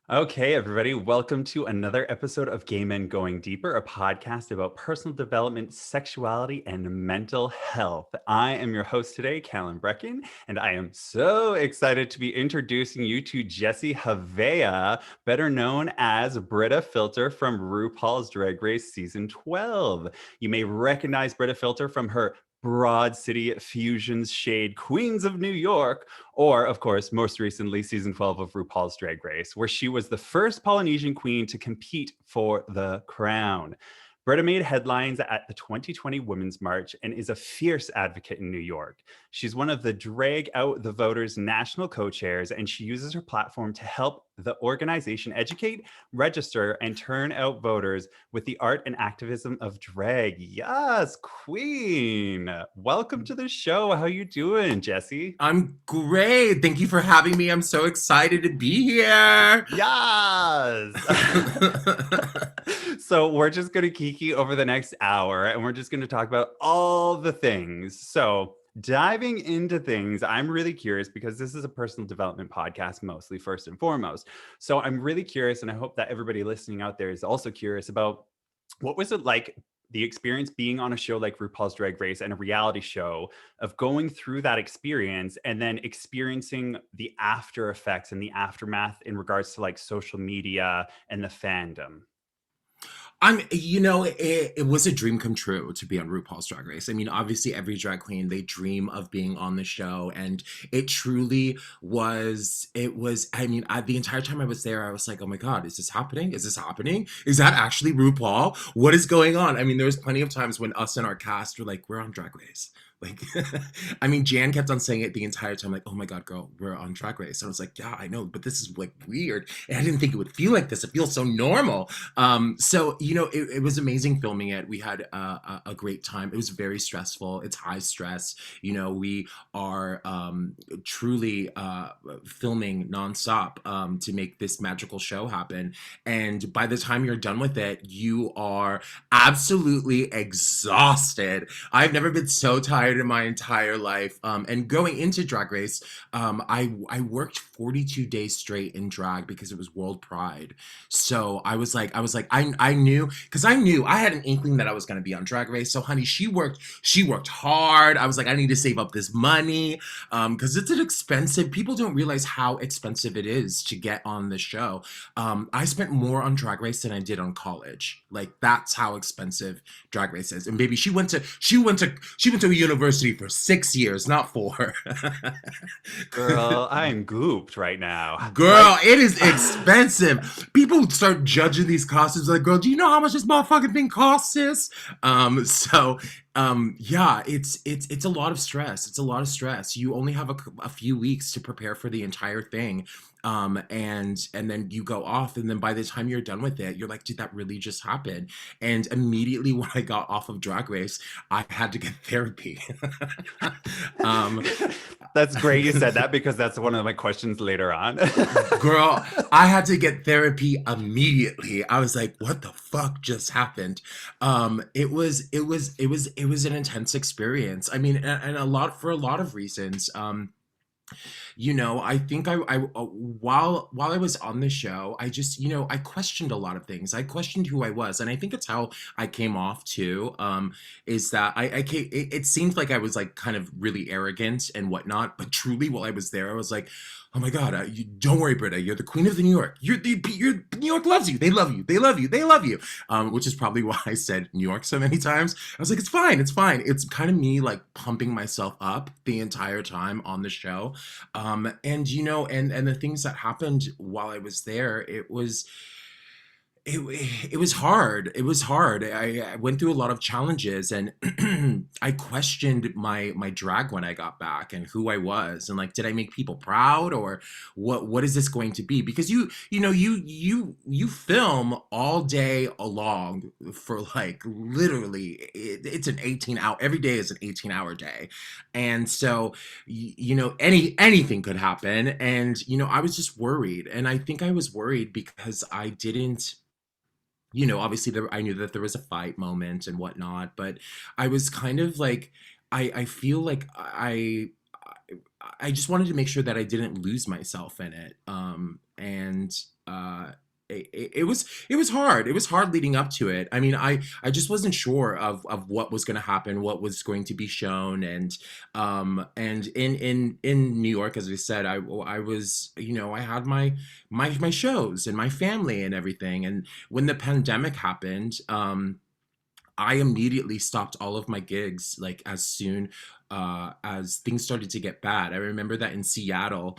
Okay, everybody, welcome to another episode of Gay Men Going Deeper, a podcast about personal development, sexuality, and mental health. I am your host today, Callan Brecken, and I am so excited to be introducing you to Jessie Havea, better known as Brita Filter from RuPaul's Drag Race Season 12. You may recognize Brita Filter from her Broad City Fusions shade Queens of New York, or, of course, most recently, season 12 of RuPaul's Drag Race, where she was the first Polynesian queen to compete for the crown. Brita made headlines at the 2020 Women's March and is a fierce advocate in New York. She's one of the Drag Out the Voters national co-chairs, and she uses her platform to help the organization educate, register, and turn out voters with the art and activism of drag. Yes, queen. Welcome to the show. How you doing, Jessie? I'm great. Thank you for having me. I'm so excited to be here. Yes. So we're just going to kiki over the next hour and we're just going to talk about all the things. So diving into things, I'm really curious because this is a personal development podcast, mostly first and foremost. So I'm really curious, and I hope that everybody listening out there is also curious about what was it like the experience being on a show like RuPaul's Drag Race and a reality show of going through that experience and then experiencing the after effects and the aftermath in regards to like social media and the fandom. It was a dream come true to be on RuPaul's Drag Race. I mean, obviously, every drag queen, they dream of being on the show. And it truly was, the entire time I was there, I was like, oh my God, is this happening? Is this happening? Is that actually RuPaul? What is going on? I mean, there was plenty of times when us and our cast were like, we're on Drag Race. Like, I mean, Jan kept on saying it the entire time, like, oh my God, girl, we're on Drag Race. And I was like, yeah, I know, but this is like weird. And I didn't think it would feel like this. It feels so normal. It was amazing filming it. We had a great time. It was very stressful. It's high stress. We are truly filming nonstop to make this magical show happen. And by the time you're done with it, you are absolutely exhausted. I've never been so tired in my entire life. And going into Drag Race, I worked 42 days straight in drag because it was World Pride. So I knew, because I knew I had an inkling that I was going to be on Drag Race. So honey, she worked hard. I was like, I need to save up this money because it's an expensive. People don't realize how expensive it is to get on the show. I spent more on Drag Race than I did on college. Like that's how expensive Drag Race is. And baby, she went to a university for 6 years, not 4. Girl, I'm gooped right now. Girl, it is expensive. People start judging these costumes like, girl, do you know how much this motherfucking thing costs, sis? Yeah, it's a lot of stress. It's a lot of stress. You only have a few weeks to prepare for the entire thing. And then you go off, and then by the time you're done with it, you're like, did that really just happen? And immediately when I got off of Drag Race, I had to get therapy. um, That's great you said that because that's one of my questions later on. Girl, I had to get therapy immediately. I was like, what the fuck just happened? It was an intense experience. I mean, and a lot of reasons. I think while I was on the show, I just, I questioned a lot of things. I questioned who I was, and I think it's how I came off too. Is that it seemed like I was like kind of really arrogant and whatnot, but truly, while I was there, I was like, oh my God, don't worry, Britta. You're the queen of the New York. New York loves you. They love you. They love you. They love you. Which is probably why I said New York so many times. I was like, it's fine. It's fine. It's kind of me like pumping myself up the entire time on the show. And the things that happened while I was there, it was hard. It was hard. I went through a lot of challenges, and I questioned my drag when I got back and who I was, and like, did I make people proud, or what is this going to be? Because you film all day long for like literally it's an 18-hour, every day is an 18-hour day. And so anything could happen. And I was just worried, and I think I was worried because I didn't, obviously I knew that there was a fight moment and whatnot, but I was kind of like, I feel like I just wanted to make sure that I didn't lose myself in it. And it was hard. It was hard leading up to it. I mean, I just wasn't sure of what was going to happen, what was going to be shown, and in New York, as I said, I was, you know, I had my shows and my family and everything. And when the pandemic happened, I immediately stopped all of my gigs like as soon as things started to get bad. I remember that in Seattle,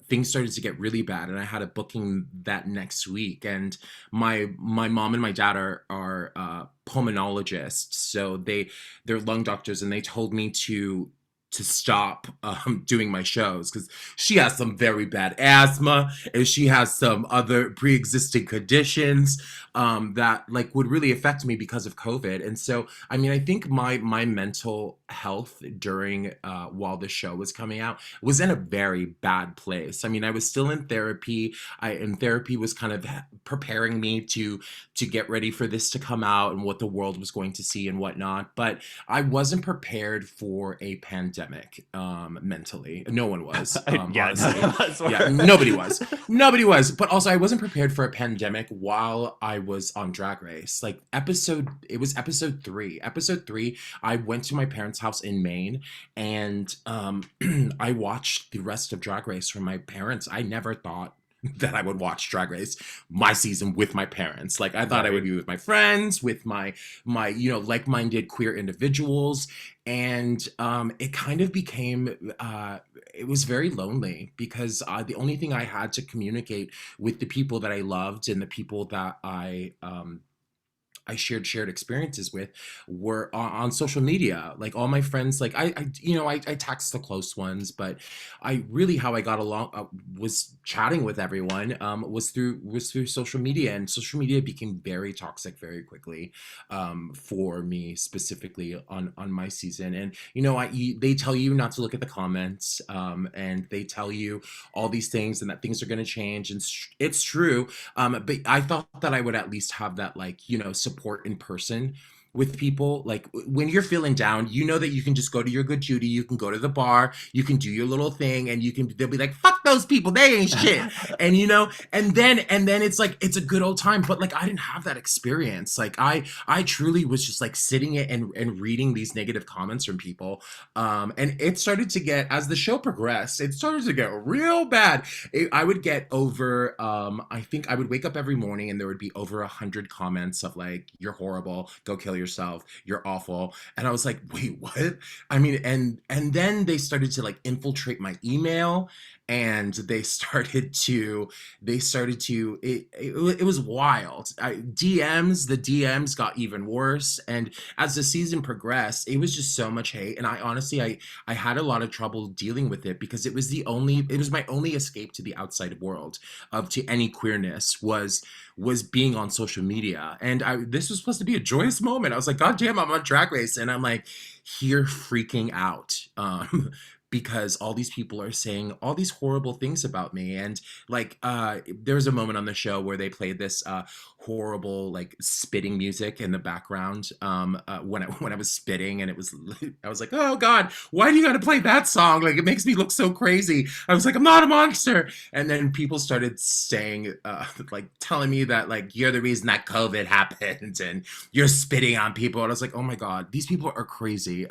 things started to get really bad, and I had a booking that next week. And my mom and my dad are pulmonologists, so they're lung doctors, and they told me to stop doing my shows because she has some very bad asthma and she has some other pre-existing conditions that like would really affect me because of COVID. And so, I mean, I think my mental health during while the show was coming out was in a very bad place. I mean, I was still in therapy. And therapy was kind of preparing me to get ready for this to come out and what the world was going to see and whatnot. But I wasn't prepared for a pandemic mentally. No one was, Yeah, none honestly. of us Yeah, were. nobody was. Nobody was. But also, I wasn't prepared for a pandemic while I was on Drag Race. Like, it was episode three. Episode three, I went to my parents' house in Maine, and I watched the rest of Drag Race from my parents. I never thought that I would watch Drag Race my season with my parents. Like I thought I would Right. be with my friends, with my you know like-minded queer individuals, and it kind of became it was very lonely because the only thing I had to communicate with the people that I loved and the people that I shared experiences with were on social media. Like all my friends, like I text the close ones, but I really how I got along was chatting with everyone was through social media, and social media became very toxic very quickly for me specifically on my season. And they tell you not to look at the comments, and they tell you all these things and that things are going to change, and it's true. But I thought that I would at least have that, like, support in person with people. Like when you're feeling down, you know that you can just go to your good Judy, you can go to the bar, you can do your little thing, and they'll be like, fuck those people, they ain't shit. And then it's like it's a good old time. But like I didn't have that experience. Like I truly was just like sitting it and reading these negative comments from people. And it started to get, as the show progressed, it started to get real bad. I would get over I think I would wake up every morning and there would be over 100 comments of like, you're horrible, go kill yourself, you're awful. And I was like, wait, what? I mean, and then they started to like infiltrate my email, and it was wild. The DMs got even worse, and as the season progressed, it was just so much hate. And I honestly, I had a lot of trouble dealing with it because it was my only escape to the outside world, of to any queerness, was being on social media. And this was supposed to be a joyous moment. I was like, God damn, I'm on Drag Race, and I'm like here freaking out. Because all these people are saying all these horrible things about me. And like there was a moment on the show where they played this horrible like spitting music in the background when I was spitting, and it was I was like, oh God, why do you gotta play that song? Like it makes me look so crazy. I was like, I'm not a monster. And then people started saying like telling me that like you're the reason that COVID happened and you're spitting on people. And I was like, oh my God, these people are crazy.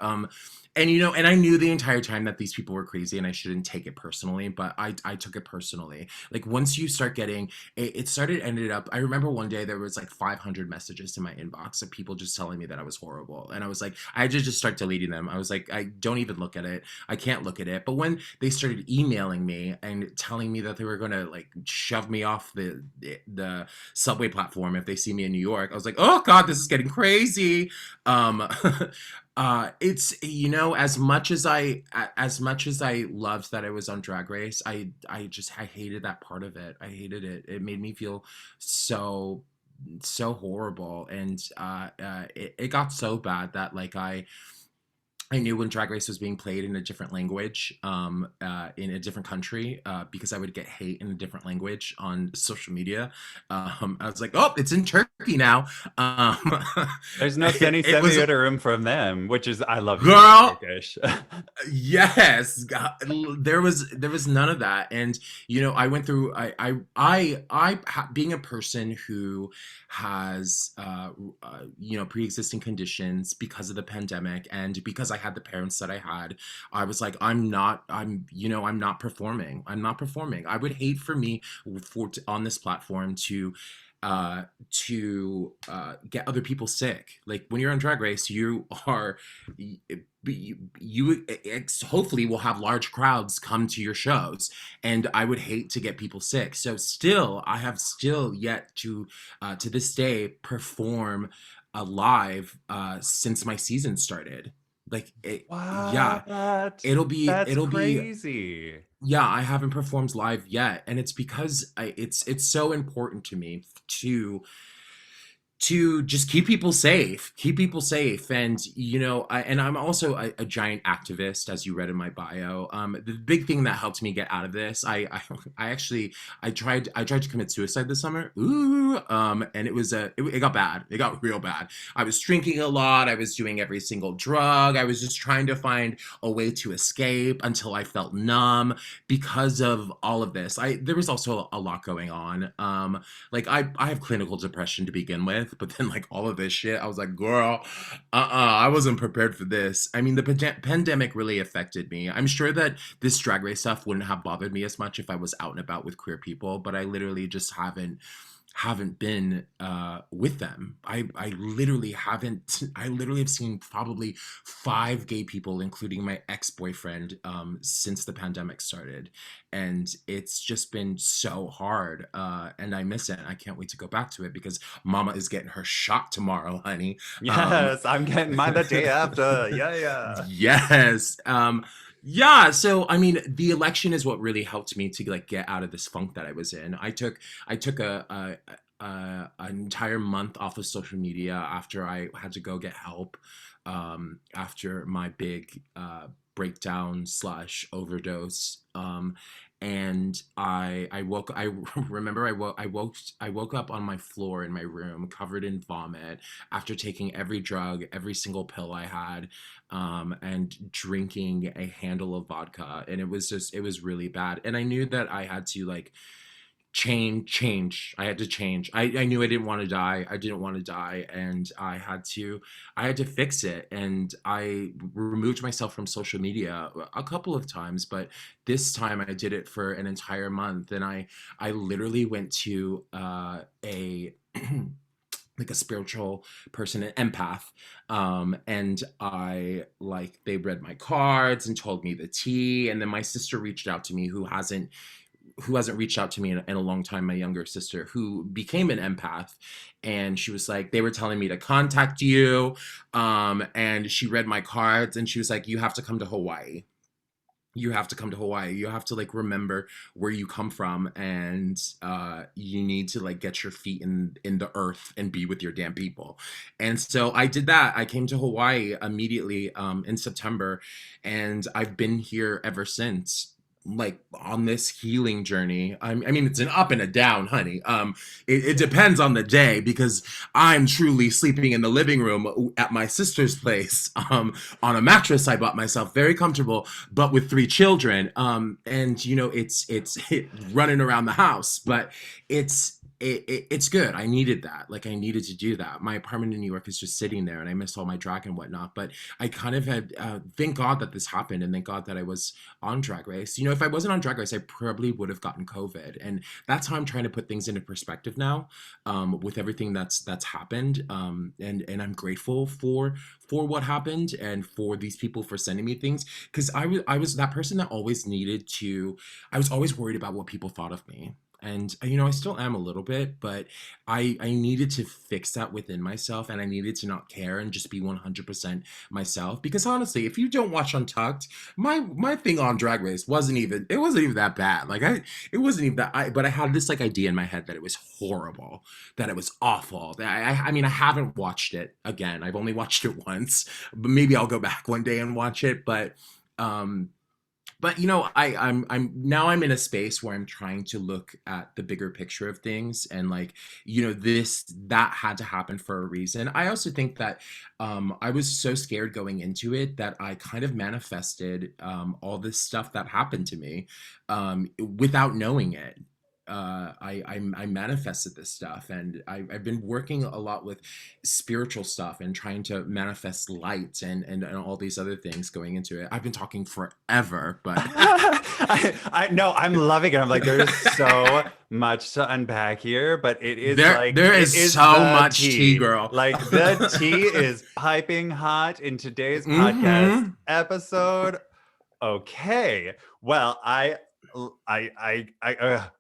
And I knew the entire time that these people were crazy and I shouldn't take it personally, but I took it personally. Like once you start getting ended up, I remember one day there was like 500 messages in my inbox of people just telling me that I was horrible. And I was like, I had to just start deleting them. I was like, I don't even look at it. I can't look at it. But when they started emailing me and telling me that they were going to like shove me off the subway platform if they see me in New York, I was like, oh God, this is getting crazy. Um, it's as much as I loved that I was on Drag Race, I hated that part of it. I hated it. It made me feel so horrible, and it got so bad that like I knew when Drag Race was being played in a different language, in a different country, because I would get hate in a different language on social media. I was like, oh, it's in Turkey now. Um, There's no seni it was, semiyordum from them, which is I love you guys girl. Turkish. Yes, there was none of that, and I went through. Being a person who has pre-existing conditions because of the pandemic, and because I had the parents that I had, I was like, I'm not performing. I'm not performing. I would hate for me on this platform to get other people sick. Like when you're on Drag Race, hopefully will have large crowds come to your shows, and I would hate to get people sick. So still, I have still yet to this day perform live since my season started. Yeah, What? it'll be That's it'll be crazy. yeah, I haven't performed live yet, and it's because it's so important to me to just keep people safe. And I'm also a giant activist, as you read in my bio. The big thing that helped me get out of this, I actually I tried to commit suicide this summer. Ooh, and it got bad. It got real bad. I was drinking a lot. I was doing every single drug. I was just trying to find a way to escape until I felt numb because of all of this. There was also a lot going on. Like I have clinical depression to begin with, but then like all of this shit, I was like, girl, I wasn't prepared for this. I mean, the pandemic really affected me. I'm sure that this Drag Race stuff wouldn't have bothered me as much if I was out and about with queer people, but I literally just haven't been with them. I literally haven't. I literally have seen probably 5 gay people, including my ex-boyfriend, since the pandemic started, and it's just been so hard. And I miss it. I can't wait to go back to it because Mama is getting her shot tomorrow, honey. Um, Yes, I'm getting mine the day after. Yeah, yeah. yes. Yeah, so I mean, the election is what really helped me to like get out of this funk that I was in. I took an entire month off of social media after I had to go get help, after my big breakdown slash overdose. And I woke I remember I woke up on my floor in my room covered in vomit after taking every drug, every single pill I had, and drinking a handle of vodka, and it was really bad, and I knew that I had to like change. I had to change. I knew I didn't want to die. I didn't want to die, and I had to fix it. And I removed myself from social media a couple of times, but this time I did it for an entire month, and I literally went to a like a spiritual person, an empath, and I like they read my cards and told me the tea, and then my sister reached out to me, who hasn't reached out to me in a long time, my younger sister, who became an empath. And she was like, they were telling me to contact you. And she read my cards, and she was like, you have to come to Hawaii. You have to come to Hawaii. You have to like remember where you come from, and you need to like get your feet in the earth and be with your damn people. And so I did that. I came to Hawaii immediately, in September, and I've been here ever since, like on this healing journey. I mean, it's an up and a down, honey. It depends on the day, because I'm truly sleeping in the living room at my sister's place, on a mattress I bought myself, very comfortable, but with 3 children. And it's running around the house, but it's good. I needed that. Like I needed to do that. My apartment in New York is just sitting there, and I missed all my drag and whatnot. But I kind of had, thank God that this happened, and thank God that I was on Drag Race. If I wasn't on Drag Race, I probably would have gotten COVID, and that's how I'm trying to put things into perspective now, with everything that's happened. And I'm grateful for what happened, and for these people for sending me things, because I was that person that always needed to. I was always worried about what people thought of me. And I still am a little bit, but I needed to fix that within myself, and I needed to not care and just be 100% myself. Because honestly, if you don't watch Untucked, my thing on Drag Race wasn't even that bad. Like it wasn't even that. But I had this like idea in my head that it was horrible, that it was awful. That I mean, I haven't watched it again. I've only watched it once, but maybe I'll go back one day and watch it. Um, but I'm in a space where I'm trying to look at the bigger picture of things, and like, this that had to happen for a reason. I also think that I was so scared going into it that I kind of manifested all this stuff that happened to me without knowing it. I manifested this stuff, and I've been working a lot with spiritual stuff and trying to manifest light and all these other things going into it. I've been talking forever, but I no, I'm loving it. I'm like, there's so much to unpack here, but it is like there it is is so the much tea, girl. Like the tea is piping hot in today's podcast Hmm. episode. Okay. Well,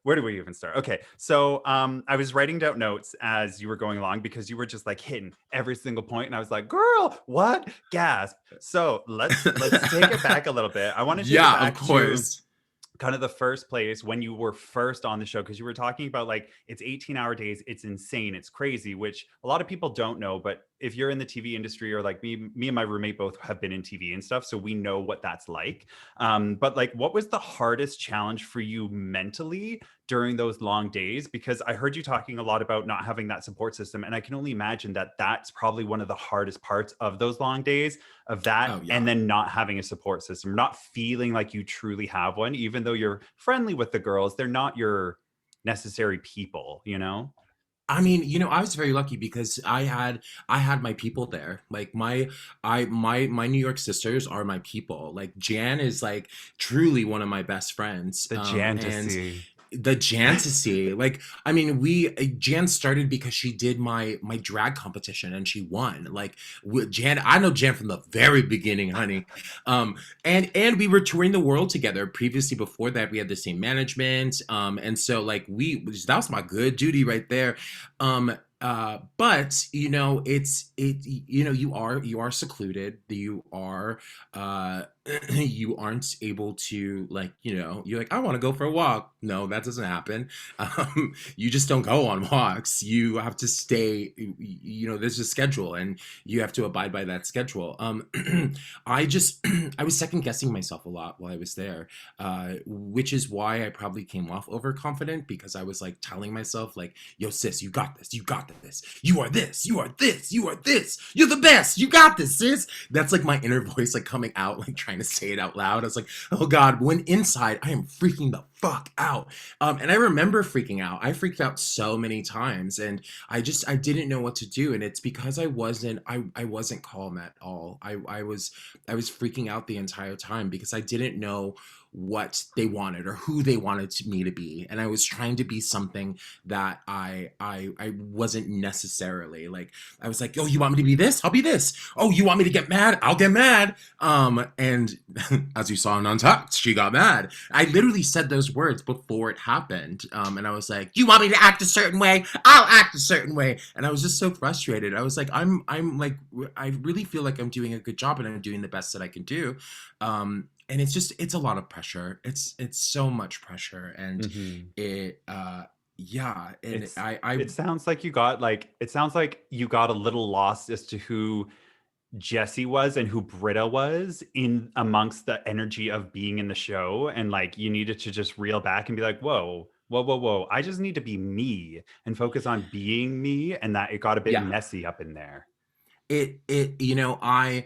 where do we even start? Okay. So, I was writing down notes as you were going along because you were just like hitting every single point, and I was like, "Girl, what?" Gasp. So let's take it back a little bit. I want to take it Yeah, of back to course. kind of the first place when you were first on the show, because you were talking about like it's 18-hour days, it's insane, it's crazy, which a lot of people don't know. But if you're in the TV industry, or like me and my roommate both have been in TV and stuff, so we know what that's like. But like, what was the hardest challenge for you mentally during those long days? Because I heard you talking a lot about not having that support system, and I can only imagine that that's probably one of the hardest parts of those long days, of that, Oh yeah. and then not having a support system, not feeling like you truly have one. Even though you're friendly with the girls, they're not your necessary people, you know? I mean, I was very lucky because I had my people there. Like my New York sisters are my people. Like Jan is like truly one of my best friends. The And Jantasy. the Jantasy, like, I mean, we Jan started because she did my drag competition and she won. Like with Jan, I know Jan from the very beginning, honey. Um, and we were touring the world together. Previously, before that, we had the same management. And so like that was my good duty right there. But you are secluded. You are you aren't able to, like, you're like, I want to go for a walk. No, that doesn't happen. You just don't go on walks. You have to stay, there's a schedule and you have to abide by that schedule. I was second guessing myself a lot while I was there, which is why I probably came off overconfident, because I was like telling myself like, yo sis, you got this, you got this, you are this, you are this, you are this, you're the best, you got this, sis. That's like my inner voice like coming out, like trying to say it out loud. I was like, oh God, when inside I am freaking the fuck out. And I remember freaking out. I freaked out so many times, and I didn't know what to do. And it's because I wasn't calm at all. I was freaking out the entire time because I didn't know what they wanted or who they wanted me to be, and I was trying to be something that I wasn't necessarily. Like, I was like, oh, you want me to be this, I'll be this. Oh, you want me to get mad, I'll get mad. And as you saw in Untucked, she got mad. I literally said those words before it happened. And I was like, you want me to act a certain way, I'll act a certain way. And I was just so frustrated. I was like, I'm like, I really feel like I'm doing a good job and I'm doing the best that I can do. And it's a lot of pressure. It's so much pressure. And Mhm. it yeah, and It's I it sounds like you got a little lost as to who Jesse was and who Brita was in amongst the energy of being in the show. And like, you needed to just reel back and be like, whoa, whoa, whoa, whoa. I just need to be me and focus on being me. And that it got a bit yeah, messy up in there. I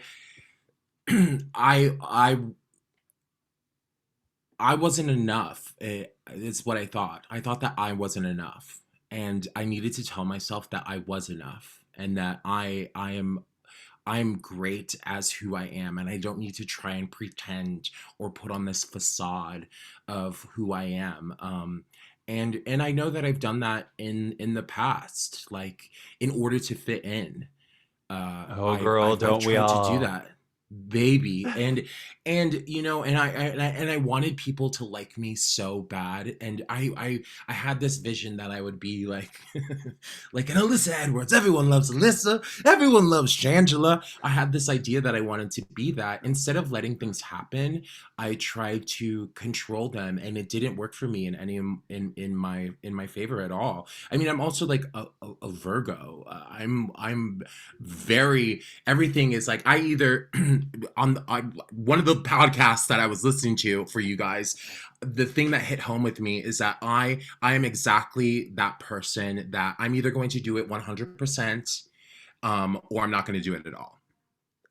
I I wasn't enough. It's what I thought. I thought that I wasn't enough, and I needed to tell myself that I was enough, and that I'm great as who I am, and I don't need to try and pretend or put on this facade of who I am. And I know that I've done that in the past, like, in order to fit in. Oh, I've girl, I've I've don't we tried to do all? that. baby. And you know, and I wanted people to like me so bad, and I had this vision that I would be like like an Alyssa Edwards. Everyone loves Alyssa, everyone loves Shangela. I had this idea that I wanted to be that. Instead of letting things happen, I tried to control them, and it didn't work for me in any in my favor at all. I mean, I'm also like a Virgo. I'm very, everything is like, I either one of the podcasts that I was listening to for you guys, the thing that hit home with me is that I am exactly that person that I'm either going to do it 100%, or I'm not going to do it at all,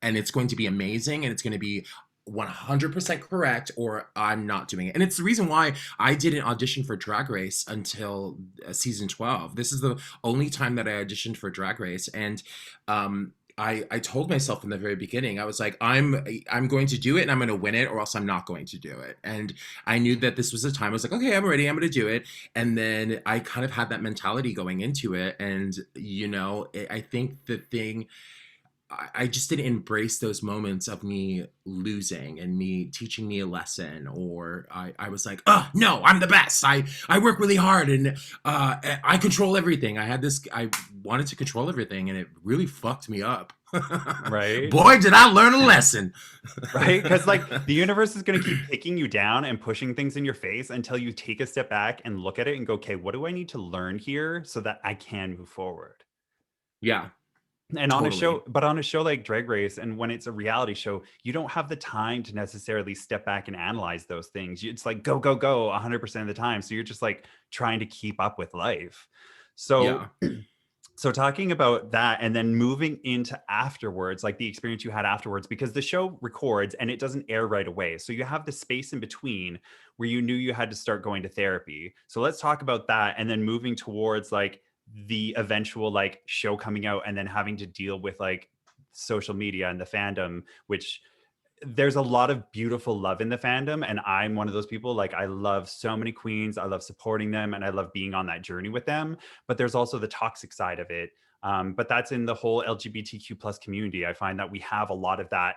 and it's going to be amazing, and it's going to be 100% correct, or I'm not doing it. And it's the reason why I didn't audition for Drag Race until season 12. This is the only time that I auditioned for Drag Race. And I told myself in the very beginning, I was like, I'm going to do it, and I'm going to win it, or else I'm not going to do it. And I knew that this was the time. I was like, okay, I'm ready. I'm going to do it. And then I kind of had that mentality going into it. And, you know, I think the thing, I just didn't embrace those moments of me losing and me teaching me a lesson, or I was like, oh no, I'm the best. I work really hard, and I control everything. I wanted to control everything, and it really fucked me up. Right? Boy, did I learn a lesson. Right? Because like the universe is going to keep picking you down and pushing things in your face until you take a step back and look at it and go, okay, what do I need to learn here so that I can move forward? Yeah, And on a show, totally. but on a show like Drag Race, and when it's a reality show, you don't have the time to necessarily step back and analyze those things. It's like go, go, go 100% of the time. So you're just like trying to keep up with life. So Yeah. so talking about that and then moving into afterwards, like the experience you had afterwards, because the show records and it doesn't air right away. So you have the space in between where you knew you had to start going to therapy. So let's talk about that and then moving towards like the eventual like show coming out and then having to deal with like social media and the fandom, which there's a lot of beautiful love in the fandom, and I'm one of those people. Like, I love so many queens, I love supporting them, and I love being on that journey with them. But there's also the toxic side of it. But that's in the whole LGBTQ plus community. I find that we have a lot of that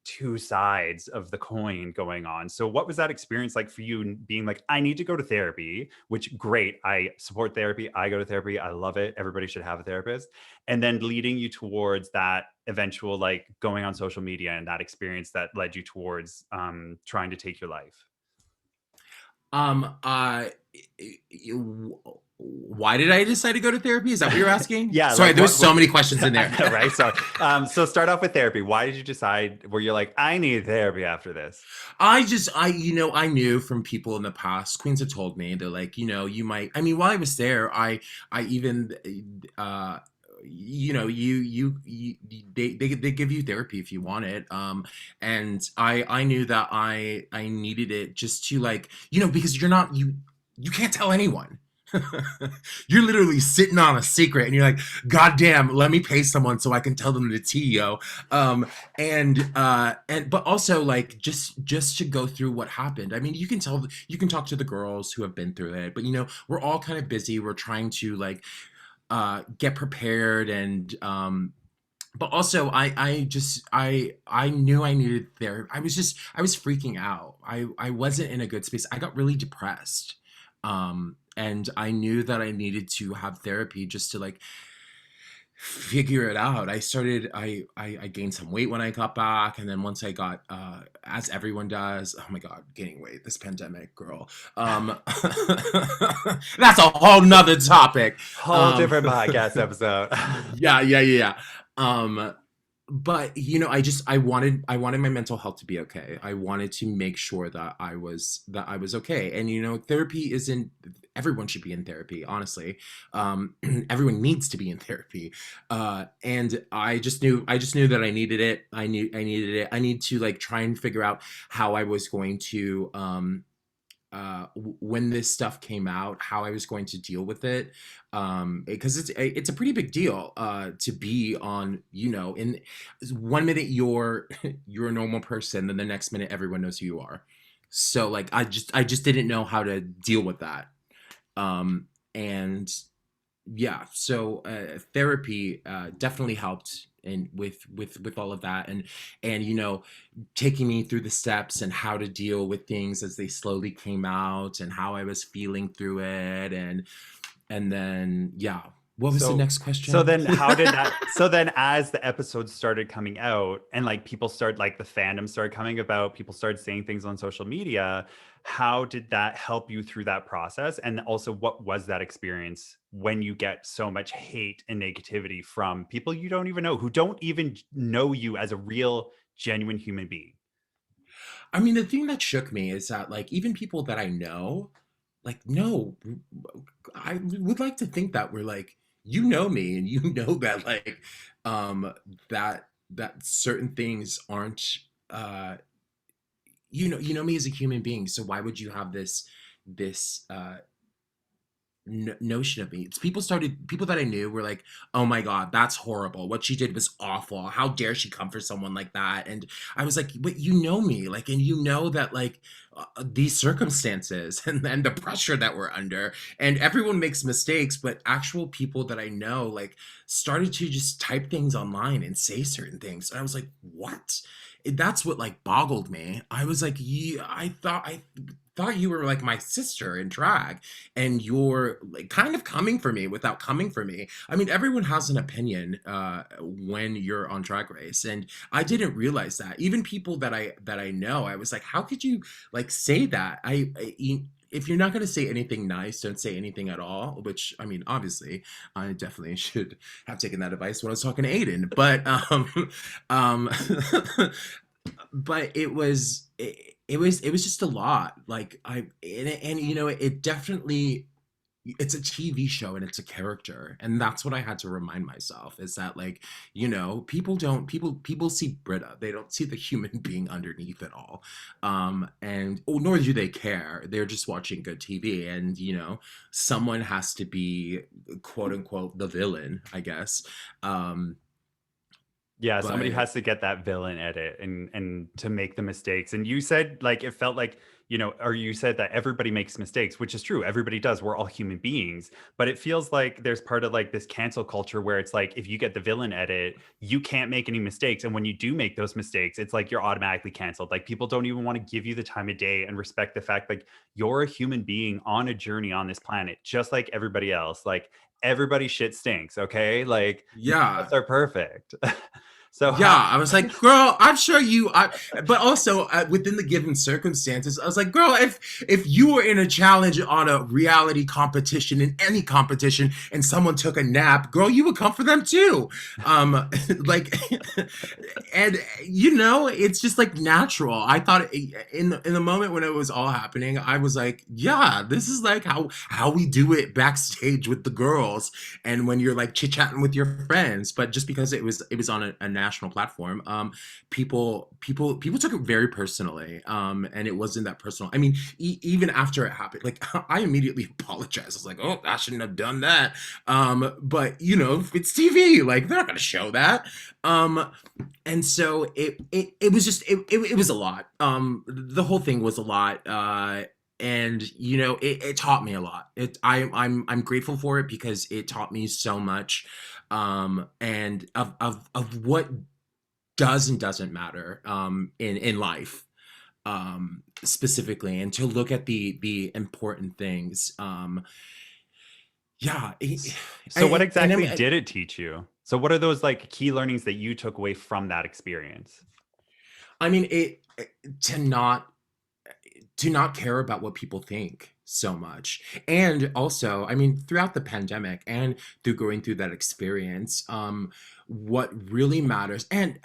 two sides of the coin going on. So what was that experience like for you, being like, I need to go to therapy, which great, I support therapy, I go to therapy, I love it, everybody should have a therapist, and then leading you towards that eventual like going on social media and that experience that led you towards trying to take your life? Um, uh, why did I decide to go to therapy? Is that what you're asking? Yeah, Sorry, like there's so what many questions in I there. know, right? So start off with therapy. Why did you decide where you're like, I need therapy after this? You know, I knew from people in the past, queens have told me, they're like, you know, you might, I mean, while I was there, I even, uh, you know, they give you therapy if you want it. And I knew that I needed it just to like, you know, because you can't tell anyone. You're literally sitting on a secret, and you're like, God damn, let me pay someone so I can tell them the tea, yo. Um, and but also like just to go through what happened. I mean, you can talk to the girls who have been through it, but you know, we're all kind of busy. We're trying to like get prepared, and but also I knew I needed therapy. I was freaking out. I wasn't in a good space. I got really depressed. And I knew that I needed to have therapy just to like figure it out. I gained some weight when I got back, and then once I got as everyone does, oh my god, gaining weight, this pandemic, girl. That's a whole nother topic. Whole Um different podcast episode. yeah. Um but you know, I wanted my mental health to be okay. I wanted to make sure that I was okay. And you know, therapy isn't, everyone should be in therapy, honestly. Everyone needs to be in therapy. And I just knew that I needed it. I needed it. I need to like try and figure out how I was going to when this stuff came out, how I was going to deal with it, because it's a pretty big deal to be on. You know, in one minute you're you're a normal person, then the next minute everyone knows who you are. So like I just didn't know how to deal with that, and yeah. So therapy definitely helped and with all of that, and taking me through the steps and how to deal with things as they slowly came out and how I was feeling through it, and then yeah. What was the So next so question? then how did that so then as the episodes started coming out and like people started like the fandom started coming about, people started saying things on social media, how did that help you through that process? And also what was that experience when you get so much hate and negativity from people you don't even know, who don't even know you as a real genuine human being? I mean, the thing that shook me is that, like, even people that I know, like, no, I would like to think that we're like, you know me, and you know that, like, um, that certain things aren't, uh, you know me as a human being. So why would you have this notion of me? It's people that I knew were like, "Oh my god, that's horrible. What she did was awful. How dare she come for someone like that?" And I was like, "But you know me, like, and you know that like these circumstances and the pressure that we're under, and everyone makes mistakes, but actual people that I know like started to just type things online and say certain things, and I was like, what?" That's what like boggled me. I was like, yeah, I thought you were like my sister in drag, and you're like kind of coming for me without coming for me. I mean, everyone has an opinion when you're on Drag Race, and I didn't realize that. Even people that I know, I was like, how could you like say that? If you're not going to say anything nice, don't say anything at all. Which I mean, obviously, I definitely should have taken that advice when I was talking to Aiden. But um, but it was just a lot. Like and it definitely, it's a TV show and it's a character, and that's what I had to remind myself, is that like, people see Brita, they don't see the human being underneath it all, and nor do they care. They're just watching good TV, and someone has to be quote unquote the villain, I guess. um Yeah, somebody but has to get that villain edit and to make the mistakes. And you said like it felt like, or you said that everybody makes mistakes, which is true. Everybody does. We're all human beings. But it feels like there's part of like this cancel culture where it's like if you get the villain edit, you can't make any mistakes. And when you do make those mistakes, it's like you're automatically canceled. Like people don't even want to give you the time of day and respect the fact like you're a human being on a journey on this planet, just like everybody else. Like everybody shit stinks, okay? Like none of yeah. us are perfect. So Yeah, how I was like, girl, I'm sure but also within the given circumstances, I was like, girl, if you were in a challenge on a reality competition, in any competition, and someone took a nap, girl, you would come for them too. Like, and it's just like natural. I thought in the moment when it was all happening, I was like, yeah, this is like how we do it backstage with the girls, and when you're like chit chatting with your friends. But just because it was on a national platform, people took it very personally, and it wasn't that personal. I mean, even after it happened, like I immediately apologized. I was like, oh, I shouldn't have done that. But it's TV, like they're not gonna show that. And so it was just it was a lot. The whole thing was a lot. And it taught me a lot. I'm grateful for it because it taught me so much, and of what does and doesn't matter, in life, specifically, and to look at the important things. Yeah. so what And exactly did it teach you? So what are those like key learnings that you took away from that experience? I mean, to not to not care about what people think so much. And also, I mean, throughout the pandemic and through going through that experience, what really matters, and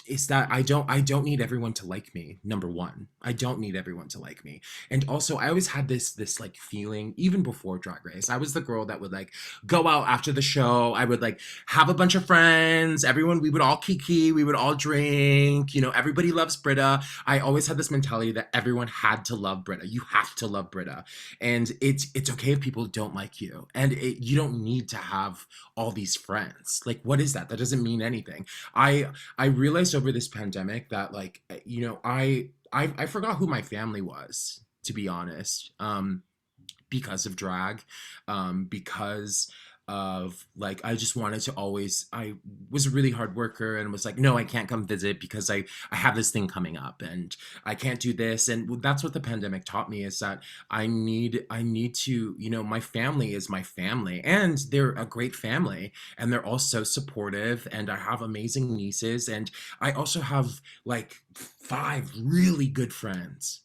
is that I don't need everyone to like me. Number one, I don't need everyone to like me. And also, I always had this like feeling, even before Drag Race, I was the girl that would like go out after the show. I would like have a bunch of friends, everyone, we would all kiki, we would all drink, everybody loves Brita. I always had this mentality that everyone had to love Brita. You have to love Brita, and it's okay if people don't like you, and you don't need to have all these friends. Like, what is that? That doesn't mean anything. I realized over this pandemic that, like, I forgot who my family was, to be honest, because of drag, because of like I just wanted to always I was a really hard worker and was like, no, I can't come visit because I have this thing coming up and I can't do this. And that's what the pandemic taught me, is that I need to, my family is my family, and they're a great family, and they're all so supportive, and I have amazing nieces, and I also have like 5 really good friends.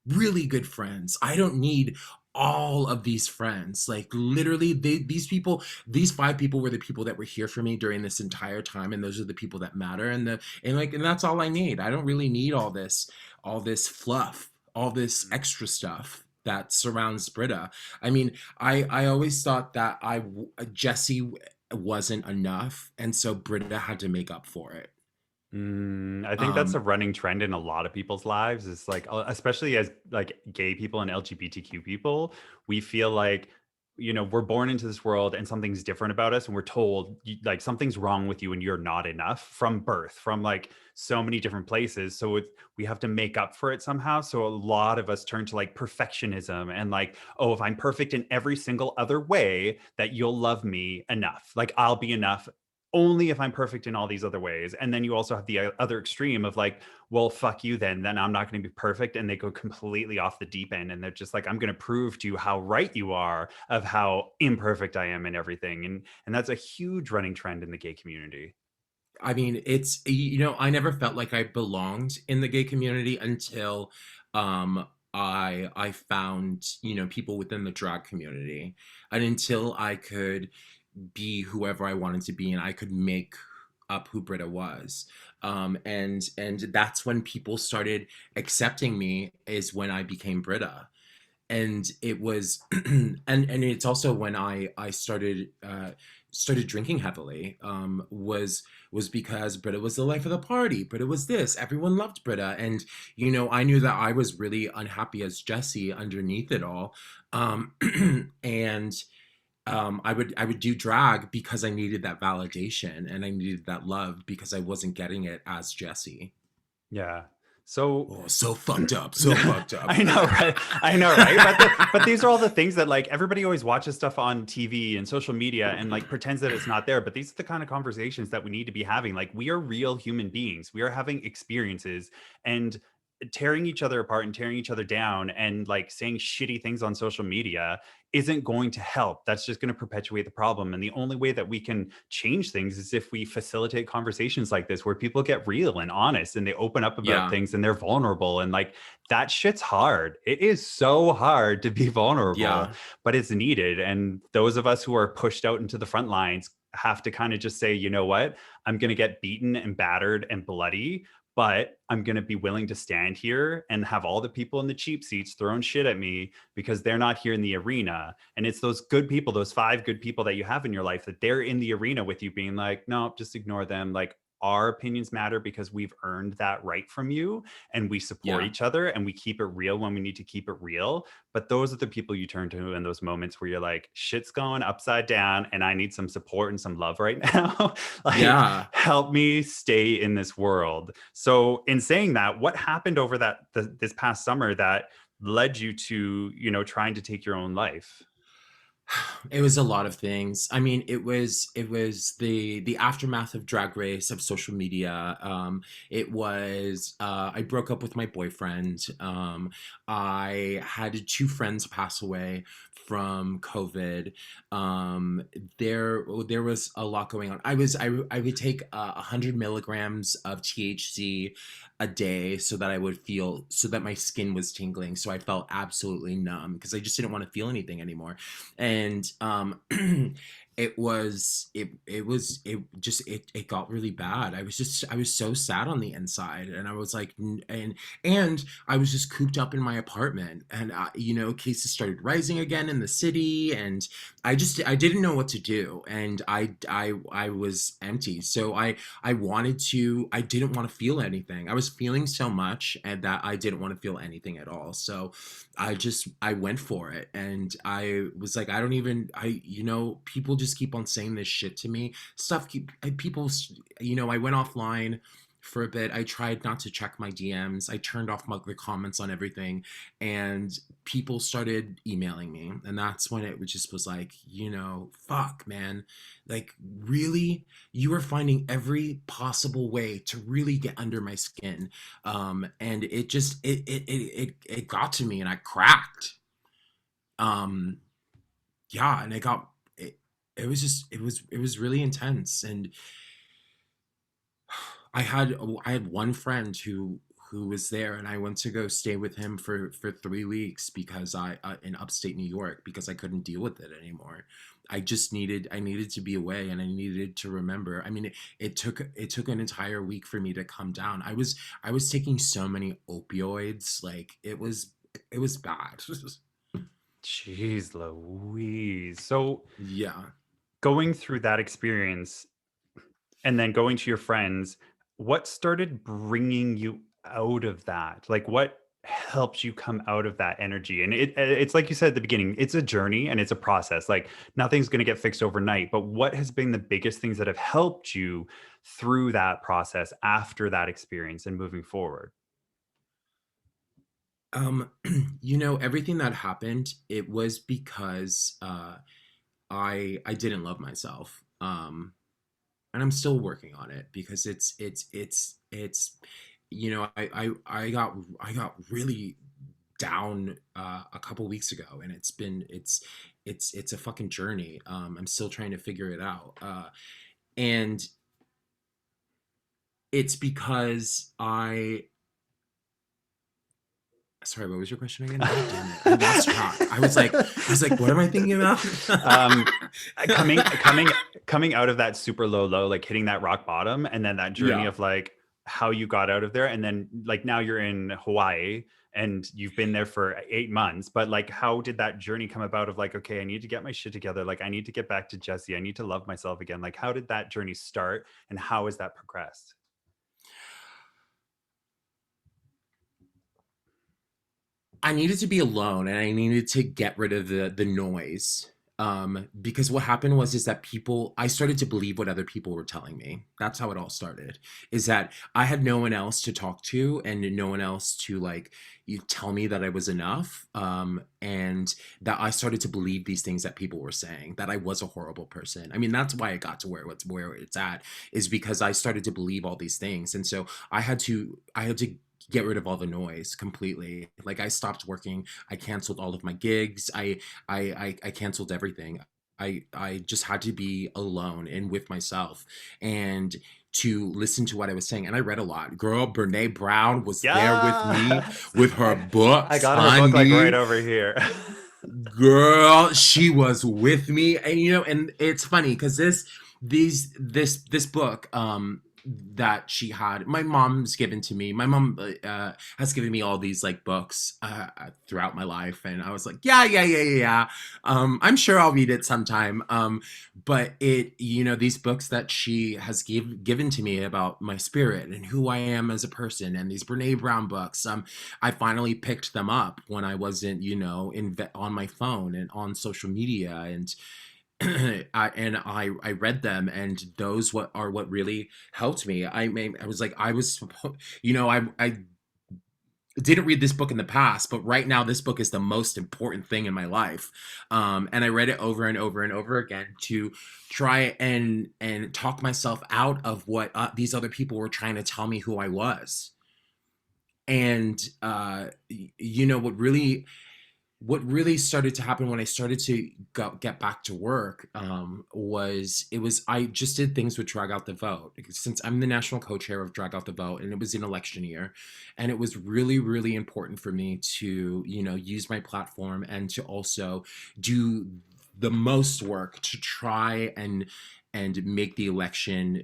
Really good friends. I don't need all of these friends. Like literally these people, these 5 people were the people that were here for me during this entire time, and those are the people that matter, and that's all I need. I don't really need all this fluff, all this extra stuff that surrounds Brita. I mean, I always thought that Jesse wasn't enough, and so Brita had to make up for it. I think that's a Um running trend in a lot of people's lives. It's like, especially as like gay people and LGBTQ people, we feel like, we're born into this world and something's different about us, and we're told like something's wrong with you and you're not enough from birth, from like so many different places. So we have to make up for it somehow. So a lot of us turn to like perfectionism and like, oh, if I'm perfect in every single other way, that you'll love me enough. Like I'll be enough only if I'm perfect in all these other ways. And then you also have the other extreme of like, well, fuck you then I'm not going to be perfect. And they go completely off the deep end. And they're just like, I'm going to prove to you how right you are of how imperfect I am and everything. And that's a huge running trend in the gay community. I mean, I never felt like I belonged in the gay community until I found, people within the drag community, and until I could be whoever I wanted to be and I could make up who Brita was. And that's when people started accepting me, is when I became Brita. And it was and it's also when I started drinking heavily, was because Brita was the life of the party. Brita was this. Everyone loved Brita, and I knew that I was really unhappy as Jesse underneath it all. And I would do drag because I needed that validation and I needed that love because I wasn't getting it as Jesse. Yeah. So Oh, so fucked up, so fucked up. I know, right? I know, right? But these are all the things that like everybody always watches stuff on TV and social media and like pretends that it's not there. But these are the kind of conversations that we need to be having. Like we are real human beings. We are having experiences, and tearing each other apart and tearing each other down and like saying shitty things on social media isn't going to help. That's just going to perpetuate the problem. And the only way that we can change things is if we facilitate conversations like this where people get real and honest and they open up about Yeah, things and they're vulnerable. And like that shit's hard. It is so hard to be vulnerable, yeah, but it's needed. And those of us who are pushed out into the front lines have to kind of just say, you know what? I'm going to get beaten and battered and bloody, but I'm going to be willing to stand here and have all the people in the cheap seats throwing shit at me because they're not here in the arena. And it's those good people, those 5 good people that you have in your life, that they're in the arena with you being like, no, just ignore them. Like our opinions matter because we've earned that right from you, and we support yeah, each other and we keep it real when we need to keep it real. But those are the people you turn to in those moments where you're like, shit's going upside down and I need some support and some love right now. Like, yeah. help me stay in this world. So, in saying that, what happened over this past summer that led you to, trying to take your own life? It was a lot of things. I mean, it was the aftermath of Drag Race, of social media. It was I broke up with my boyfriend. I had 2 friends pass away from COVID. Um, there was a lot going on. I would take 100 milligrams of THC a day so that my skin was tingling, so I felt absolutely numb because I just didn't want to feel anything anymore. And it got really bad. I was so sad on the inside, and I was like, and I was just cooped up in my apartment, and cases started rising again in the city, and I didn't know what to do, and I was empty. So I didn't want to feel anything. I was feeling so much, and that I didn't want to feel anything at all. So I went for it, and I was like, I don't even people just keep on saying this shit to me. Stuff keep people, I went offline for a bit. I tried not to check my DMs. I turned off the comments on everything, and people started emailing me, and that's when it just was like, fuck, man, like really, you were finding every possible way to really get under my skin, and it just it got to me, and I cracked. Um, yeah, and it was just it was really intense, and I had one friend who was there, and I went to go stay with him for 3 weeks because I in upstate New York, because I couldn't deal with it anymore. I needed to be away, and I needed to remember. I mean, it took an entire week for me to come down. I was taking so many opioids, like it was bad. Jeez Louise. So Yeah. going through that experience and then going to your friends, what started bringing you out of that? Like, what helped you come out of that energy? And it's like you said at the beginning, it's a journey and it's a process. Like, nothing's going to get fixed overnight. But what has been the biggest things that have helped you through that process after that experience and moving forward? Um, everything that happened, it was because I didn't love myself. And I'm still working on it, because it's I got really down a couple weeks ago, and it's a fucking journey. I'm still trying to figure it out. And it's because I sorry, what was your question again? God damn it. I lost track. I was like, what am I thinking about? um, coming out of that super low low, like hitting that rock bottom, and then that journey Yeah. of like how you got out of there, and then like now you're in Hawaii and you've been there for 8 months, but like how did that journey come about of like, okay, I need to get my shit together, like I need to get back to Jesse, I need to love myself again? Like, how did that journey start and how has that progressed? I needed to be alone, and I needed to get rid of the noise. Because what happened was is that I started to believe what other people were telling me. That's how it all started. Is that I had no one else to talk to, and no one else to, like, you tell me that I was enough. And that I started to believe these things that people were saying, that I was a horrible person. I mean, that's why it got to where it's at, is because I started to believe all these things. And so I had to get rid of all the noise completely. Like, I stopped working. I canceled all of my gigs. I canceled everything. I just had to be alone and with myself, and to listen to what I was saying. And I read a lot. Girl, Brene Brown was there with me Yes. with her I books, got her book like right honey. over here. Girl, she was with me. And and it's funny because this book, that she had, my mom's given to me. My mom has given me all these, like, books throughout my life, and I was like, yeah, yeah, yeah, yeah, yeah. I'm sure I'll read it sometime. But these books that she has given to me about my spirit and who I am as a person, and these Brene Brown books, I finally picked them up when I wasn't, on my phone and on social media, and I read them, and those what really helped me. I was like, I didn't read this book in the past, but right now this book is the most important thing in my life. And I read it over and over and over again to try and talk myself out of what these other people were trying to tell me who I was. And what really started to happen when I started to get back to work, was I just did things with Drag Out the Vote, because since I'm the national co-chair of Drag Out the Vote, and it was an election year, and it was really, really important for me to, use my platform, and to also do the most work to try and make the election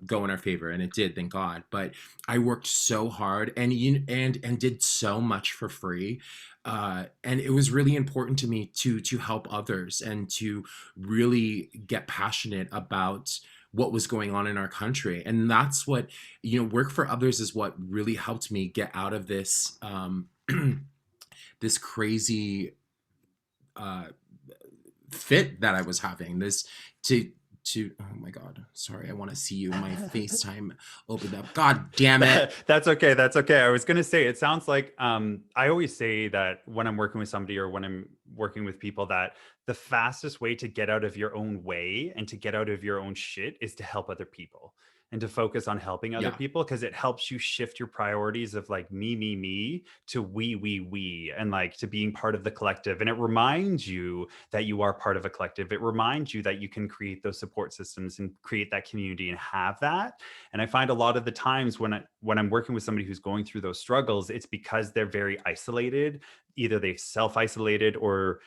go in our favor, and it did, thank God. But I worked so hard, and did so much for free, and it was really important to me to help others, and to really get passionate about what was going on in our country. And that's what, work for others is what really helped me get out of this, this crazy uh fit that I was having, this, to oh my God, sorry, I want to see you. My FaceTime opened up. God damn it. That's okay. That's okay. I was going to say, it sounds like I always say that when I'm working with somebody or when I'm working with people, that the fastest way to get out of your own way and to get out of your own shit is to help other people and to focus on helping other Yeah. people, because it helps you shift your priorities of like me to we and like to being part of the collective. And it reminds you that you are part of a collective. It reminds you that you can create those support systems and create that community and have that. And I find a lot of the times when I'm working with somebody who's going through those struggles, it's because they're very isolated. Either they've self-isolated or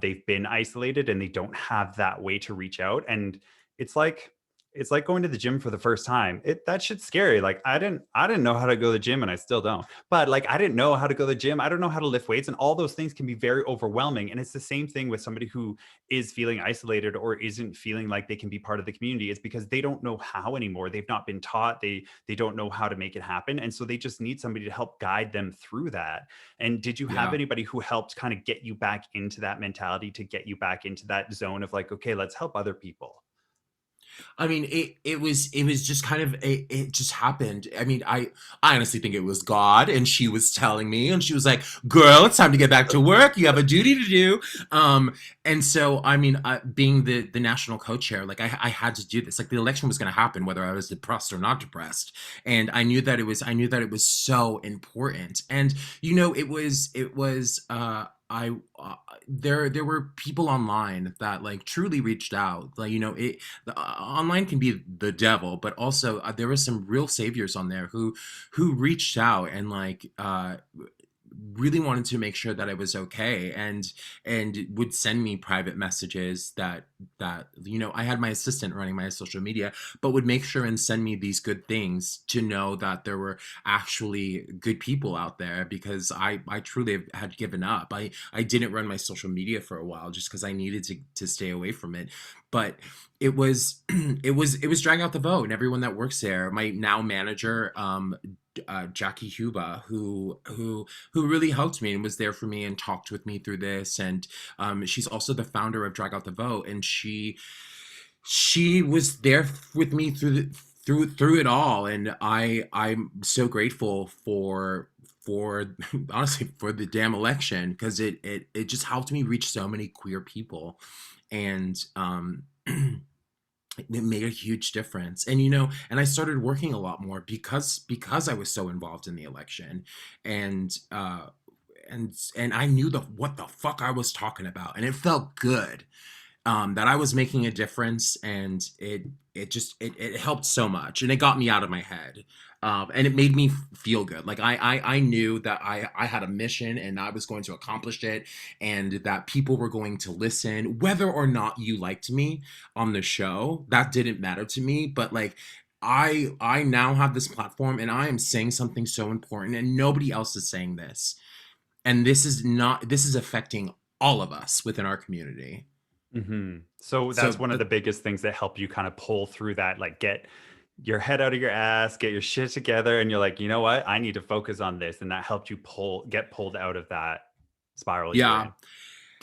they've been isolated and they don't have that way to reach out. And it's like it's like going to the gym for the first time. That shit's scary. Like I didn't know how to go to the gym, and I still don't. But like I didn't know how to go to the gym. I don't know how to lift weights, and all those things can be very overwhelming. And it's the same thing with somebody who is feeling isolated or isn't feeling like they can be part of the community. It's because they don't know how anymore. They've not been taught. They don't know how to make it happen, and so they just need somebody to help guide them through that. And did you have Yeah. anybody who helped kind of get you back into that mentality, to get you back into that zone of like, okay, let's help other people? I mean, it was just kind of it just happened. I mean, I honestly think it was God, and she was telling me, and she was like, "Girl, it's time to get back to work. You have a duty to do." And so, I mean, being the national co-chair, like I had to do this. Like the election was going to happen, whether I was depressed or not depressed, and I knew that it was so important. And it was. I there were people online that like truly reached out. Like online can be the devil, but also there were some real saviors on there who reached out and like really wanted to make sure that I was okay, and would send me private messages that I had my assistant running my social media, but would make sure and send me these good things to know that there were actually good people out there, because I truly had given up. I didn't run my social media for a while just because I needed to stay away from it. But it was it was drag out the vote, and everyone that works there, my now manager, Jackie Huba, who really helped me and was there for me and talked with me through this. And she's also the founder of Drag Out the Vote, and she was there with me through it all. And I'm so grateful for honestly for the damn election, because it just helped me reach so many queer people. And it made a huge difference. And and I started working a lot more because I was so involved in the election. And and I knew what the fuck I was talking about, and it felt good, that I was making a difference. And it helped so much, and it got me out of my head. And it made me feel good. Like I knew that I had a mission, and I was going to accomplish it, and that people were going to listen, whether or not you liked me on the show. That didn't matter to me. But like I now have this platform, and I am saying something so important, and nobody else is saying this. And this is affecting all of us within our community. So So that's one of the biggest things that help you kind of pull through that, like get your head out of your ass, get your shit together, and you're like, you know what? I need to focus on this. And that helped you get pulled out of that spiral you were yeah. in.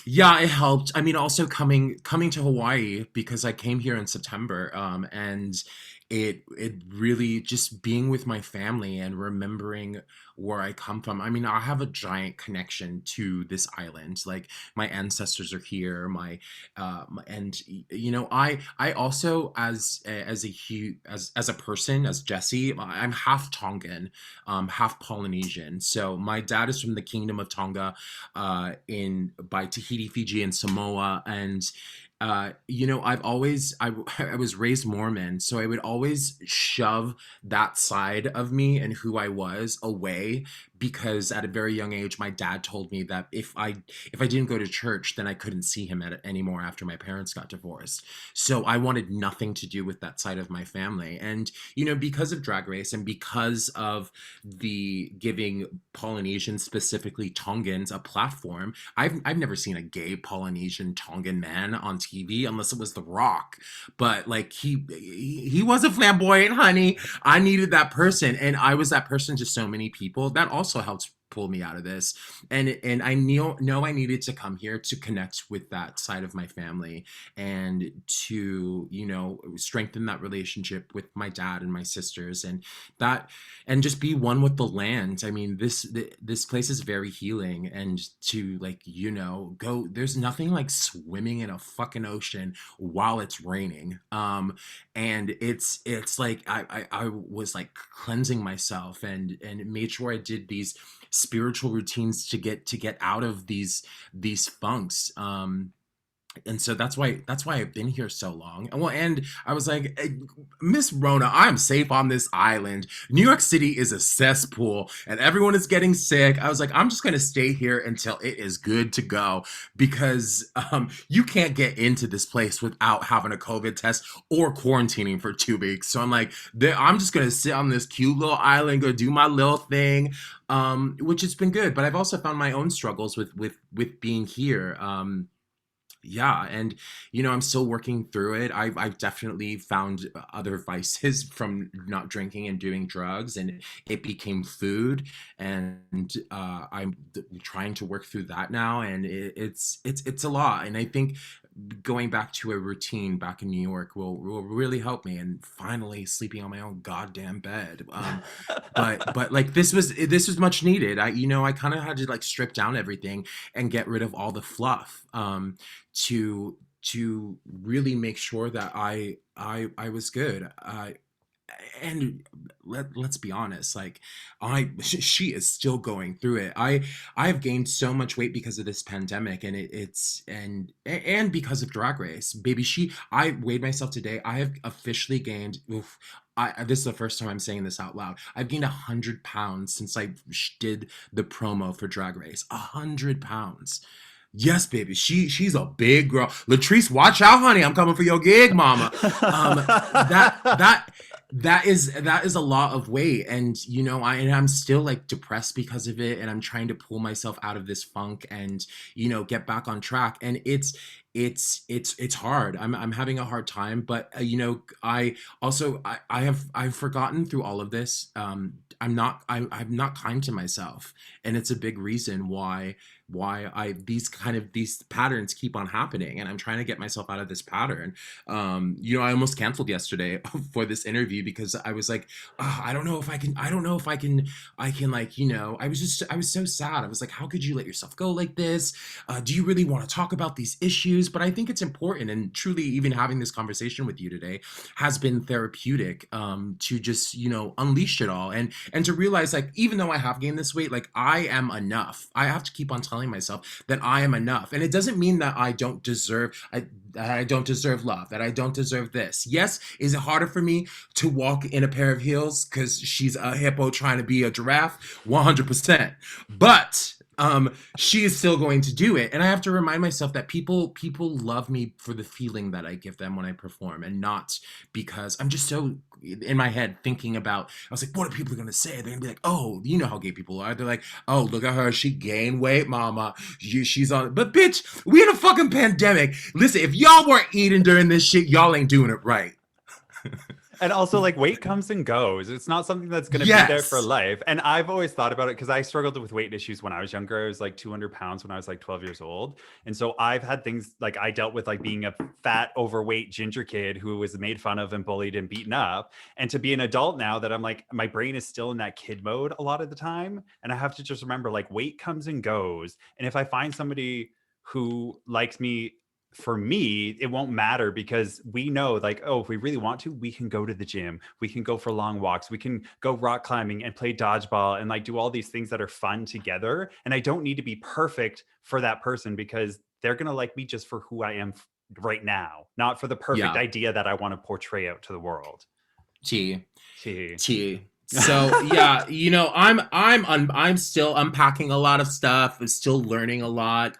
Yeah, it helped. I mean, also coming to Hawaii, because I came here in September, and it really just being with my family and remembering where I come from. I mean, I have a giant connection to this island. Like my ancestors are here. And I also, as a as a person, as Jesse, I'm half Tongan, half Polynesian. So my dad is from the Kingdom of Tonga, in by Tahiti, Fiji, and Samoa. And I was raised Mormon, so I would always shove that side of me and who I was away, because at a very young age my dad told me that if I didn't go to church, then I couldn't see him anymore after my parents got divorced. So I wanted nothing to do with that side of my family. And because of Drag Race, and because of the giving Polynesians, specifically Tongans, a platform, I've never seen a gay Polynesian Tongan man on TV unless it was The Rock. But like he was a flamboyant, honey. I needed that person, and I was that person to so many people. That also helps pull me out of this. And I know I needed to come here to connect with that side of my family and to, strengthen that relationship with my dad and my sisters, and just be one with the land. I mean, this place is very healing, and to, like, go, there's nothing like swimming in a fucking ocean while it's raining. And it's like I was like cleansing myself, and made sure I did these spiritual routines to get out of these funks. And so that's why I've been here so long. Well, and I was like, "Hey, Miss Rona, I'm safe on this island. New York City is a cesspool and everyone is getting sick." I was like, I'm just gonna stay here until it is good to go, because you can't get into this place without having a COVID test or quarantining for 2 weeks. So I'm like, I'm just gonna sit on this cute little island, go do my little thing, which has been good. But I've also found my own struggles with being here. Yeah, and I'm still working through it. I've definitely found other vices from not drinking and doing drugs, and it became food, and I'm trying to work through that now, and it's a lot. And I think going back to a routine back in New York will really help me, and finally sleeping on my own goddamn bed. But like, this was much needed. I kind of had to like strip down everything and get rid of all the fluff, to really make sure that I was good. And let's be honest, like, she is still going through it. I've gained so much weight because of this pandemic, and and because of Drag Race, baby. I weighed myself today. I have officially gained, oof, this is the first time I'm saying this out loud. I've gained 100 pounds since I did the promo for Drag Race. 100 pounds. Yes, baby. She's a big girl. Latrice, watch out, honey. I'm coming for your gig, mama. That that is a lot of weight, and I'm still like depressed because of it, and I'm trying to pull myself out of this funk, and get back on track. And it's hard. I'm having a hard time, but I also I've forgotten through all of this. I'm not kind to myself, and it's a big reason why these patterns keep on happening, and I'm trying to get myself out of this pattern. I almost canceled yesterday for this interview because I was like, "Ugh, I don't know if I can, like, I was so sad. I was like, how could you let yourself go like this? Do you really want to talk about these issues? But I think it's important, and truly, even having this conversation with you today has been therapeutic, to just unleash it all, and to realize, like, even though I have gained this weight, like, I am enough. I have to keep on telling myself that I am enough, and it doesn't mean that I don't deserve love, that I don't deserve this. Yes, is it harder for me to walk in a pair of heels because she's a hippo trying to be a giraffe? 100%. But she is still going to do it, and I have to remind myself that people love me for the feeling that I give them when I perform, and not because I'm just so in my head thinking about, I was like, what are people going to say? They're going to be like, oh, you know how gay people are. They're like, oh, look at her, she gained weight, mama. She's on. But bitch, we in a fucking pandemic. Listen, if y'all weren't eating during this shit, y'all ain't doing it right. And also, like, weight comes and goes. It's not something that's going to be there for Yes. life. And I've always thought about it because I struggled with weight issues when I was younger. I was like 200 pounds when I was like 12 years old. And so I've had things like, I dealt with like being a fat, overweight ginger kid who was made fun of and bullied and beaten up. And to be an adult now, that I'm like, my brain is still in that kid mode a lot of the time. And I have to just remember, like, weight comes and goes. And if I find somebody who likes me, for me, it won't matter, because we know, like, oh, if we really want to, we can go to the gym, we can go for long walks, we can go rock climbing and play dodgeball and like do all these things that are fun together. And I don't need to be perfect for that person, because they're going to like me just for who I am right now, not for the perfect Yeah. idea that I want to portray out to the world. T. Gee. T. So yeah, I'm still unpacking a lot of stuff. I'm still learning a lot.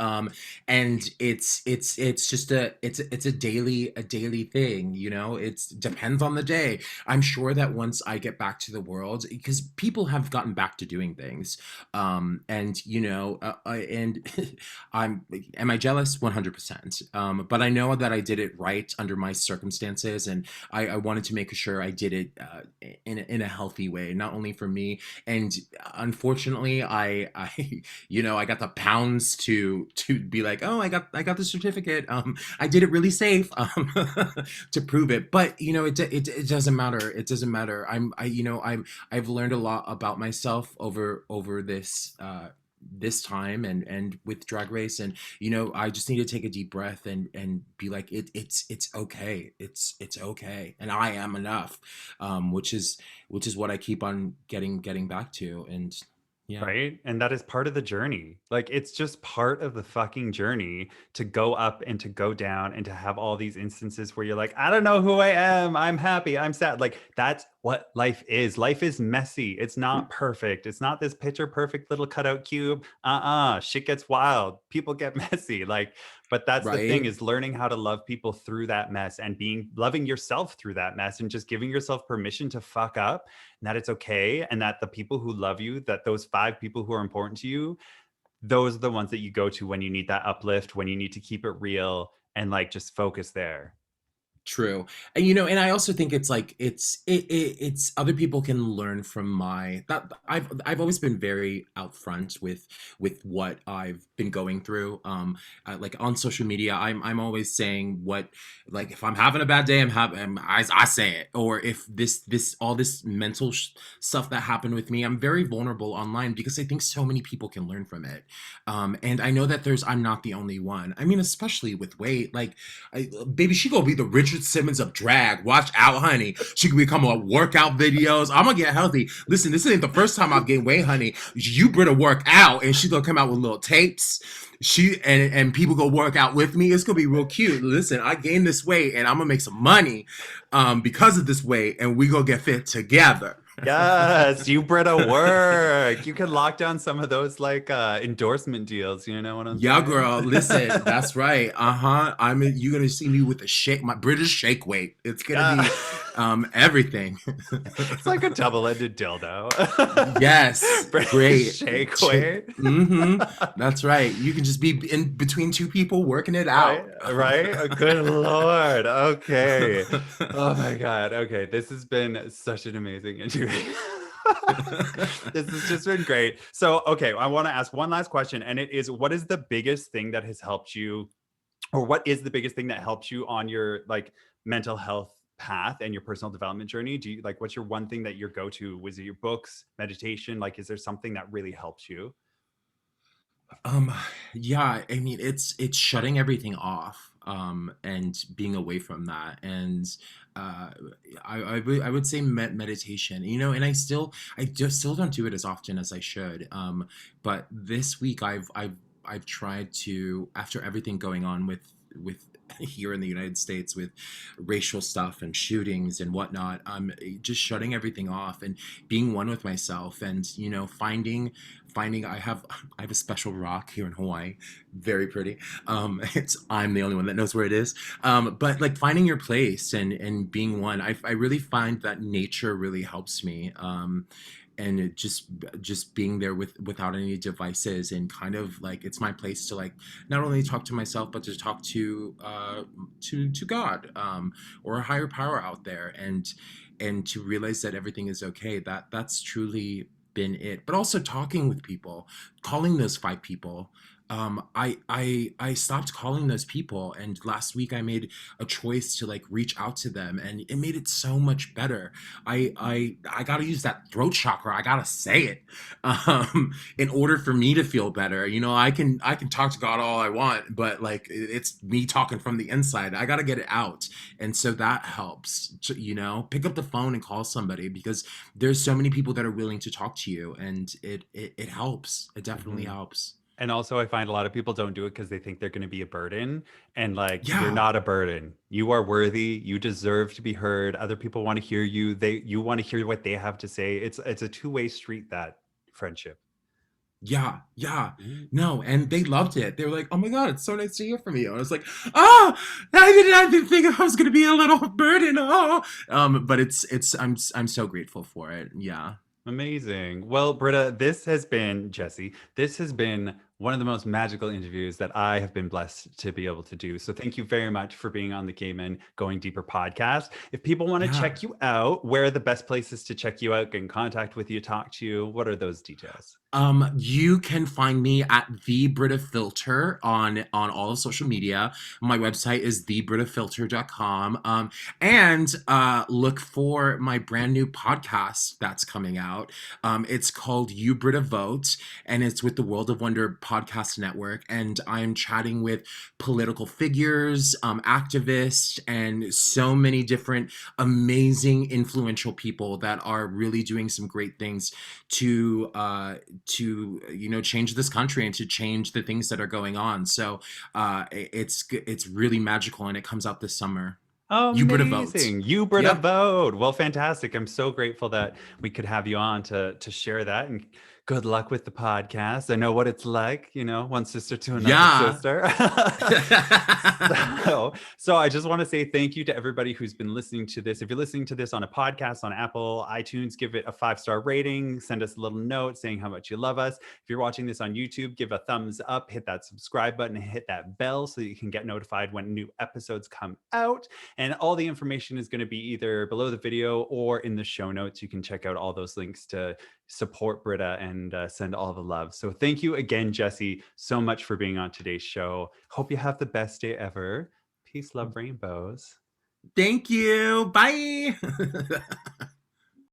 And it's just it's a daily thing. It depends on the day. I'm sure that once I get back to the world, because people have gotten back to doing things, and and am I jealous? 100%. But I know that I did it right under my circumstances, and I wanted to make sure I did it in a healthy way. way, not only for me. And unfortunately, I I got the pounds to be like, oh, I got the certificate. I did it really safe, to prove it. But it doesn't matter. It doesn't matter. I've learned a lot about myself over this time and with Drag Race, and I just need to take a deep breath and be like, it's okay, it's okay, and I am enough, which is what I keep on getting back to. And yeah. Right? And that is part of the journey. Like, it's just part of the fucking journey to go up and to go down and to have all these instances where you're like, I don't know who I am. I'm happy. I'm sad. Like, that's what life is. Life is messy. It's not perfect. It's not this picture perfect little cutout cube. Shit gets wild. People get messy. Like, but that's the thing, Right. is learning how to love people through that mess and loving yourself through that mess and just giving yourself permission to fuck up, and that it's okay, and that the people who love you, that those 5 people who are important to you, those are the ones that you go to when you need that uplift, when you need to keep it real and like just focus there. True. And and I also think it's like it's other people can learn from my that I've always been very out front with what I've been going through. Like on social media, I'm always saying what, like, if I'm having a bad day, I say it. Or if this all this mental stuff that happened with me, I'm very vulnerable online because I think so many people can learn from it. And I know that I'm not the only one. I mean, especially with weight, like, baby, she gonna be the Richard Simmons of drag. Watch out, honey. She can become on workout videos. I'm gonna get healthy. Listen, this ain't the first time I've gained weight, honey. You better work out, and she's gonna come out with little tapes. And people go work out with me. It's gonna be real cute. Listen, I gained this weight, and I'm gonna make some money, because of this weight, and we gonna get fit together. Yes, you Brita work. You can lock down some of those like endorsement deals. You know what I'm Yeah, saying? girl. Listen, that's right. You're gonna see me with my British shake weight. It's gonna Yeah. be, everything. It's like a double-ended dildo. Yes, British great. shake weight. That's right. You can just be in between two people working it Right, out. right. Good Lord. Okay. Oh my God. Okay. This has been such an amazing interview. This has just been great. So, okay, I want to ask one last question, and it is, what is the biggest thing that has helped you, or what is the biggest thing that helped you on your like mental health path and your personal development journey? Do you like, what's your one thing that your go-to? Was it your books, meditation? Like, is there something that really helped you? Um, yeah, I mean, it's shutting everything off, and being away from that. And uh, I would say meditation. And I just still don't do it as often as I should. But this week I've tried to, after everything going on with here in the United States, with racial stuff and shootings and whatnot, just shutting everything off and being one with myself, and finding I have a special rock here in Hawaii, very pretty. It's I'm the only one that knows where it is. But like finding your place and being one, I really find that nature really helps me. And it just being there without any devices, and kind of like it's my place to, like, not only talk to myself, but to talk to God, or a higher power out there, and to realize that everything is okay. That's truly been it. But also talking with people, calling those 5 people. I stopped calling those people, and last week I made a choice to, like, reach out to them, and it made it so much better. I gotta use that throat chakra. I gotta say it, in order for me to feel better. I can talk to God all I want, but like it's me talking from the inside. I gotta get it out, and so that helps. Pick up the phone and call somebody, because there's so many people that are willing to talk to you, and it helps. It definitely Mhm. helps. And also, I find a lot of people don't do it because they think they're going to be a burden. And like, you're Yeah. not a burden. You are worthy. You deserve to be heard. Other people want to hear you. You want to hear what they have to say. It's a two-way street, that friendship. Yeah, yeah. Mhm. No, and they loved it. They were like, "Oh my God, it's so nice to hear from you." And I was like, "Oh, I didn't think I was gonna be a little burden." Oh, but I'm so grateful for it. Yeah. Amazing. Well, Britta, this has been Jesse. This has been one of the most magical interviews that I have been blessed to be able to do. So thank you very much for being on the Game In Going Deeper podcast. If people want to Yeah. check you out, where are the best places to check you out, get in contact with you, talk to you? What are those details? You can find me at the Brita Filter on all of social media. My website is thebritafilter.com. And look for my brand new podcast that's coming out. It's called You Brita Vote, and it's with the World of Wonder Podcast Network. And I'm chatting with political figures, activists, and so many different amazing, influential people that are really doing some great things to change this country and to change the things that are going on. So it's really magical, and it comes out this summer. You Brita Vote. Amazing. You Brita Yep. vote. Well, fantastic. I'm so grateful that we could have you on to share that. And good luck with the podcast. I know what it's like, one sister to another Yeah. sister. So I just want to say thank you to everybody who's been listening to this. If you're listening to this on a podcast on Apple, iTunes, give it a 5-star rating, send us a little note saying how much you love us. If you're watching this on YouTube, give a thumbs up, hit that subscribe button, and hit that bell so that you can get notified when new episodes come out. And all the information is going to be either below the video or in the show notes. You can check out all those links to support Brita and send all the love. So thank you again, Jesse, so much for being on today's show. Hope you have the best day ever. Peace, love, rainbows. Thank you. Bye.